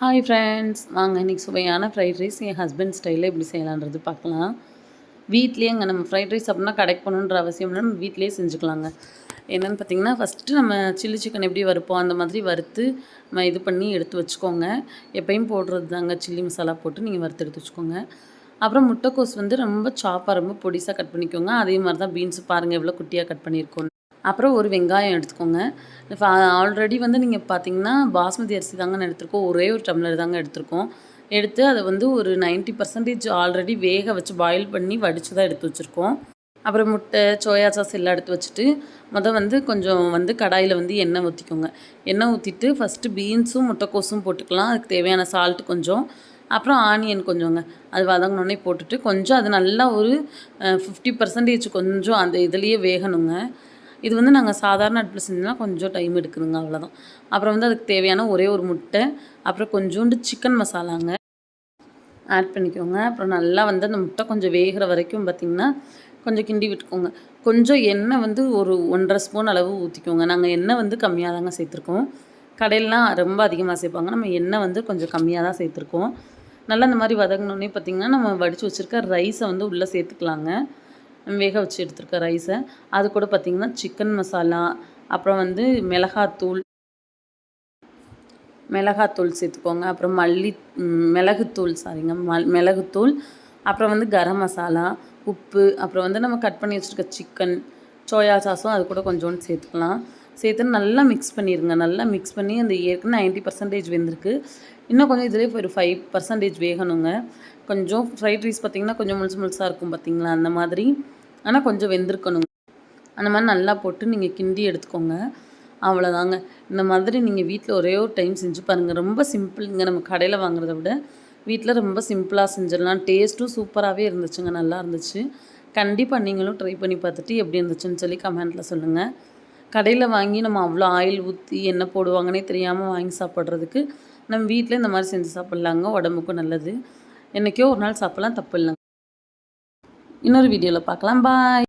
Hi friends, வாங்க இன்றைக்கி சுவையான ஃப்ரைட் ரைஸ் என் ஹஸ்பண்ட் ஸ்டைலில் எப்படி செய்யலான்றது பார்க்கலாம். வீட்லேயேங்க நம்ம ஃப்ரைட் ரைஸ் அப்படின்னா கடைக்கு போகணுன்ற அவசியம் இல்லை, நம்ம வீட்டிலேயே செஞ்சுக்கலாங்க. என்னென்னு பார்த்தீங்கன்னா, ஃபஸ்ட்டு நம்ம சில்லி சிக்கன் எப்படி வறுப்போம் அந்த மாதிரி வறுத்து நம்ம இது பண்ணி எடுத்து வச்சுக்கோங்க. எப்பயும் போடுறது தாங்க, சில்லி மசாலா போட்டு நீங்கள் வறுத்து எடுத்து வச்சுக்கோங்க. அப்புறம் முட்டைக்கோஸ் வந்து ரொம்ப ரொம்ப பொடிசாக கட் பண்ணிக்கோங்க. அதே மாதிரி தான் பீன்ஸ் பாருங்கள் எவ்வளோ குட்டியாக கட் பண்ணியிருக்கோம். அப்புறம் ஒரு வெங்காயம் எடுத்துக்கோங்க. ஆல்ரெடி வந்து நீங்கள் பார்த்தீங்கன்னா பாஸ்மதி அரிசி தாங்க எடுத்துருக்கோம். ஒரே ஒரு டம்ளர் தாங்க எடுத்துருக்கோம். எடுத்து அதை வந்து ஒரு 90% ஆல்ரெடி வேக வச்சு பாயில் பண்ணி வடித்து தான் எடுத்து வச்சுருக்கோம். அப்புறம் முட்டை, சோயா சாஸ் எல்லாம் எடுத்து வச்சுட்டு வந்து கொஞ்சம் வந்து கடாயில் வந்து எண்ணெய் ஊற்றிக்கோங்க. எண்ணெய் ஊற்றிட்டு ஃபஸ்ட்டு பீன்ஸும் முட்டைக்கோஸும் போட்டுக்கலாம். அதுக்கு தேவையான சால்ட் கொஞ்சம், அப்புறம் ஆனியன் கொஞ்சங்க. அது வதங்கினோடனே போட்டுட்டு கொஞ்சம் அது நல்லா ஒரு 50% கொஞ்சம் அந்த இதுலேயே வேகணுங்க. இது வந்து நாங்கள் சாதாரண அடுப்பில் செஞ்சோம்னா கொஞ்சம் டைம் எடுக்குதுங்க, அவ்வளோதான். அப்புறம் வந்து அதுக்கு தேவையான ஒரே ஒரு முட்டை, அப்புறம் கொஞ்சோண்டு சிக்கன் மசாலாங்க ஆட் பண்ணிக்கோங்க. அப்புறம் நல்லா வந்து அந்த முட்டை கொஞ்சம் வேகிற வரைக்கும் பார்த்திங்கன்னா கொஞ்சம் கிண்டி விட்டுக்கோங்க. கொஞ்சம் எண்ணெய் வந்து ஒரு 1½ ஸ்பூன் அளவு ஊற்றிக்கோங்க. நாங்கள் எண்ணெய் வந்து கம்மியாக தாங்க சேர்த்துருக்கோம். கடையிலலாம் ரொம்ப அதிகமாக சேர்ப்பாங்க. நம்ம எண்ணெய் வந்து கொஞ்சம் கம்மியாக தான் சேர்த்துருக்கோம். நல்லா இந்த மாதிரி வதங்கினோடனே பார்த்திங்கன்னா நம்ம வடித்து வச்சுருக்க ரைஸை வந்து உள்ளே சேர்த்துக்கலாங்க. வேக வச்சு எடுத்துருக்க ரைஸை அது கூட பார்த்திங்கன்னா சிக்கன் மசாலா, அப்புறம் வந்து மிளகாத்தூள் சேர்த்துக்கோங்க. அப்புறம் மிளகுத்தூள், அப்புறம் வந்து கரம் மசாலா, உப்பு, அப்புறம் வந்து நம்ம கட் பண்ணி வச்சுருக்க சிக்கன், சோயா சாஸும் அது கூட கொஞ்சோண்டு சேர்த்துக்கலாம். சேர்த்து நல்லா மிக்ஸ் பண்ணிடுங்க. நல்லா மிக்ஸ் பண்ணி அந்த ஏற்கனவே 90% வெந்திருக்கு. இன்னும் கொஞ்சம் இதிலே ஒரு 5% வேகணுங்க. கொஞ்சம் ஃப்ரைட் ரைஸ் பார்த்திங்கன்னா கொஞ்சம் முழுசாக இருக்கும் பார்த்திங்களா, அந்த மாதிரி. ஆனால் கொஞ்சம் வெந்திருக்கணுங்க. அந்த மாதிரி நல்லா போட்டு நீங்கள் கிண்டி எடுத்துக்கோங்க. அவ்வளோதாங்க. இந்த மாதிரி நீங்கள் வீட்டில் ஒரே ஒரு டைம் செஞ்சு பாருங்கள். ரொம்ப சிம்பிளுங்க. நம்ம கடையில் வாங்குறத விட வீட்டில் ரொம்ப சிம்பிளாக செஞ்சிடலாம். டேஸ்ட்டும் சூப்பராகவே இருந்துச்சுங்க, நல்லா இருந்துச்சு. கண்டிப்பாக நீங்களும் ட்ரை பண்ணி பார்த்துட்டு எப்படி இருந்துச்சுன்னு சொல்லி கமெண்ட்டில் சொல்லுங்கள். கடையில் வாங்கி நம்ம அவ்வளோ ஆயில் ஊற்றி என்ன போடுவாங்கன்னே தெரியாமல் வாங்கி சாப்பிட்றதுக்கு நம்ம வீட்டில் இந்த மாதிரி செஞ்சு சாப்பிட்லாங்க. உடம்புக்கும் நல்லது. என்றைக்கோ ஒரு நாள் சாப்பிட்லாம், தப்பு இல்லைங்க. இன்னொரு வீடியோவில் பார்க்கலாம். பாய்.